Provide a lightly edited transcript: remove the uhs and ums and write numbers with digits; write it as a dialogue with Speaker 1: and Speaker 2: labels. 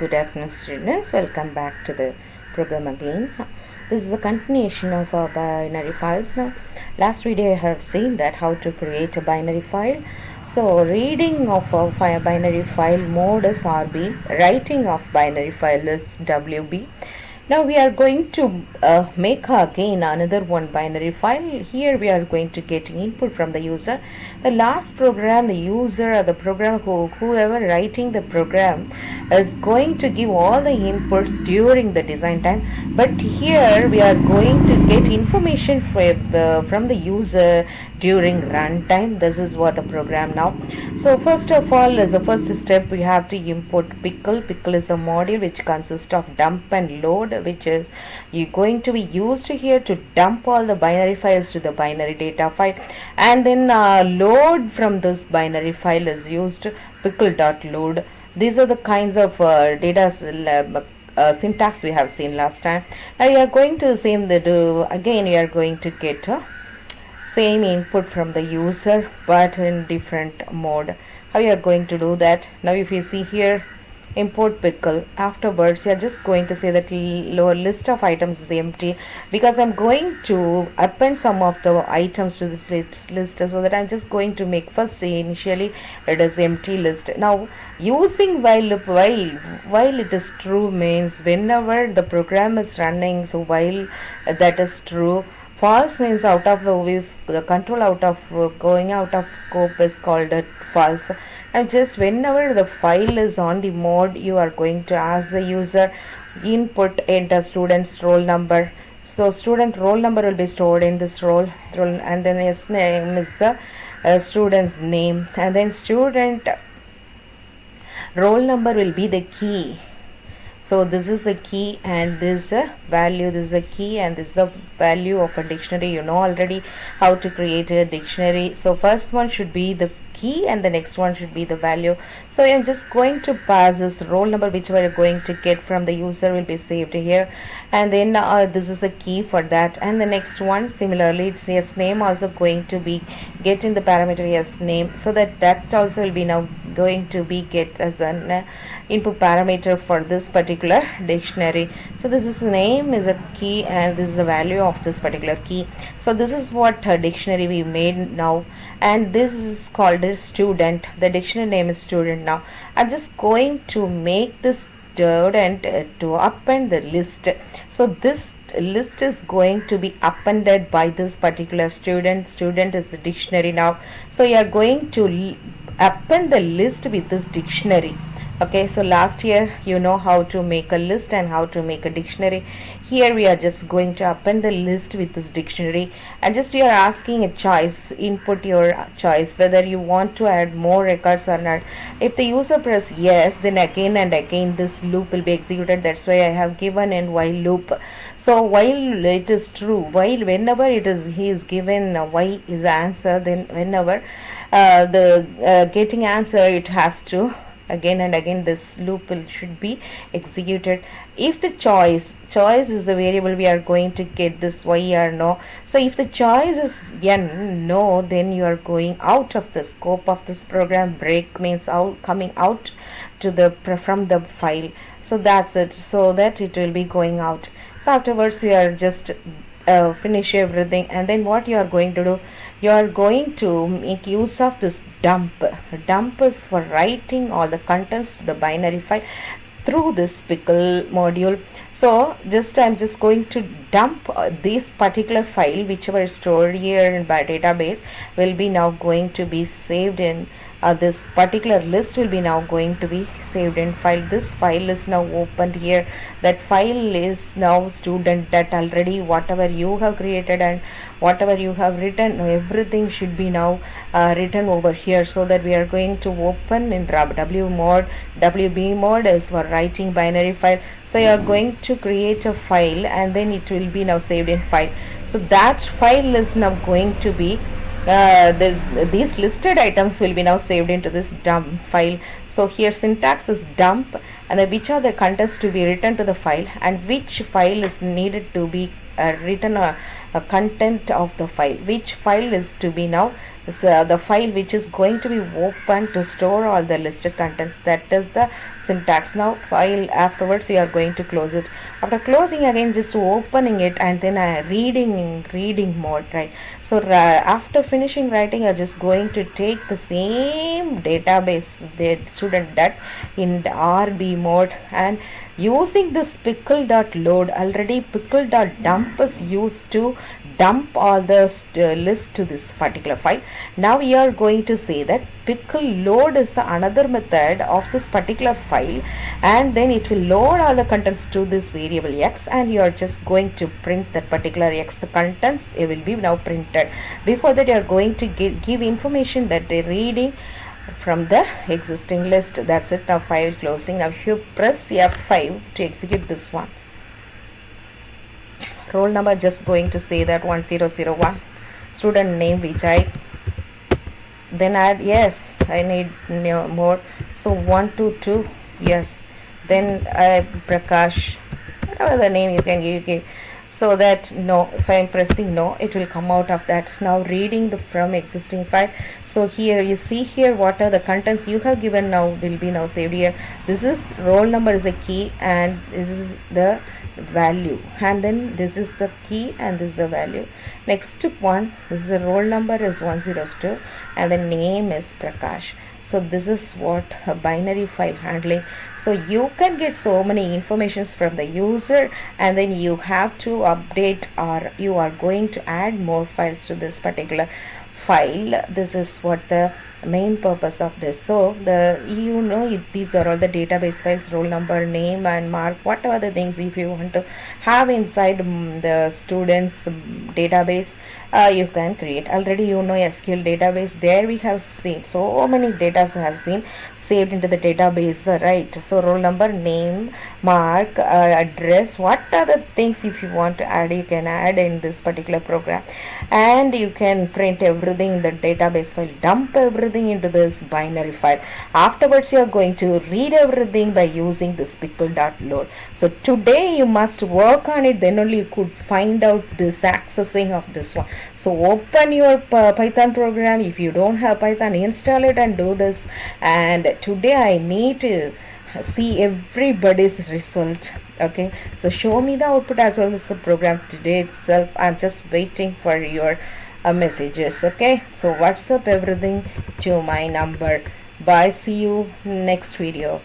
Speaker 1: Good afternoon, students. Welcome back to the program again. This is a continuation of our binary files. Now, last video I have seen that how to create a binary file. So, reading of a binary file mode is RB, writing of binary file is WB. Now we are going to make again another one binary file. Here we are going to get input from the user. The last program, the user or the program whoever writing the program is going to give all the inputs during the design time. But here we are going to get information from the user during runtime. This is what the program now. So first of all, as the first step, we have to import pickle. Pickle is a module which consists of dump and load, which is going to be used here to dump all the binary files to the binary data file, and then load from this binary file is used pickle.load. These are the kinds of data syntax we have seen last time. Now we are going to same again we are going to get same input from the user but in different mode. How you are going to do that? Now if you see here, import pickle, afterwards you are just going to say that lower list of items is empty, because I'm going to append some of the items to this list, so that I'm just going to make first initially it is empty list. Now using while loop, while it is true means whenever the program is running, so while that is true. False means out of the control out of going out of scope is called a false. And just whenever the file is on the mode, you are going to ask the user input enter student's roll number. So student roll number will be stored in this roll, and then his name is the student's name, and then student roll number will be the key. So this is the key and this is a value, this is a key and this is the value of a dictionary. You know already how to create a dictionary. So first one should be the key and the next one should be the value. So I'm just going to pass this roll number which we are going to get from the user will be saved here, and then this is the key for that. And the next one similarly, it's yes name also going to be get in the parameter yes name, so that also will be now going to be get as an input parameter for this particular dictionary. So this is name is a key and this is the value of this particular key. So this is what dictionary we made now, and this is called a student. The dictionary name is student. Now I'm just going to make this student to append the list. So this list is going to be appended by this particular student. Student is the dictionary now. So you are going to append the list with this dictionary. Okay, so last year you know how to make a list and how to make a dictionary. Here we are just going to append the list with this dictionary, and just we are asking a choice, input your choice whether you want to add more records or not. If the user press yes, then again and again this loop will be executed. That's why I have given in while loop. So while it is true, while whenever it is he is given y is answer, then whenever the getting answer, it has to again and again this loop should be executed. If the choice is the variable, we are going to get this y or no. So if the choice is n, no, then you are going out of the scope of this program. Break means out, coming out to the from the file. So that's it, so that it will be going out. So afterwards you are just finish everything, and then what you are going to do, you are going to make use of this dump. Dump is for writing all the contents to the binary file through this pickle module. So I'm just going to dump this particular file, whichever is stored here in my database will be now going to be saved in this particular list will be now going to be saved in file. This file is now opened here. That file is now student, that already whatever you have created and whatever you have written, everything should be now written over here. So that we are going to open in W mode. WB mode is for writing binary file. So you are going to create a file and then it will be now saved in file. So that file is now going to be these listed items will be now saved into this dump file. So here syntax is dump, and which are the contents to be written to the file and which file is needed to be written a content of the file, which file is to be now the file which is going to be open to store all the listed contents. That is the syntax. Now file, afterwards you are going to close it. After closing, again just opening it and then reading mode, right? So after finishing writing, you're just going to take the same database the student that in the RB mode, and using this pickle.load, already pickle.dump is used to dump all the list to this particular file. Now we are going to say that pickle load is the another method of this particular file, and then it will load all the contents to this variable x, and you are just going to print that particular x. The contents, it will be now printed. Before that, you are going to give information that they're reading from the existing list. That's it. Now file closing. Now if you press F5 to execute this one, roll number, just going to say that 1001, student name Vijay, then add, yes, I need more, so 122, yes, then Prakash, whatever the name you can give, so that no, if I am pressing no, it will come out of that. Now reading the from existing file. So here you see here what are the contents you have given now will be now saved here. This is roll number is a key, and this is the value, and then this is the key and this is the value. Next one, this is the roll number is 102 and the name is Prakash. So this is what a binary file handling. So you can get so many informations from the user, and then you have to update, or you are going to add more files to this particular file. This is what the main purpose of this. So these are all the database files, roll number, name and mark, whatever the things if you want to have inside the students database, you can create. Already SQL database, there we have seen so many data has been saved into the database, right? So roll number, name, mark, address, what are the things if you want to add, you can add in this particular program, and you can print everything in the database file, dump everything into this binary file. Afterwards, you are going to read everything by using this pickle.load. So today you must work on it, then only you could find out this accessing of this one. So open your Python program. If you don't have Python, install it and do this. And today I need to see everybody's result. Okay, so show me the output as well as the program today itself. I'm just waiting for your messages. Okay, so WhatsApp everything to my number. Bye, see you next video.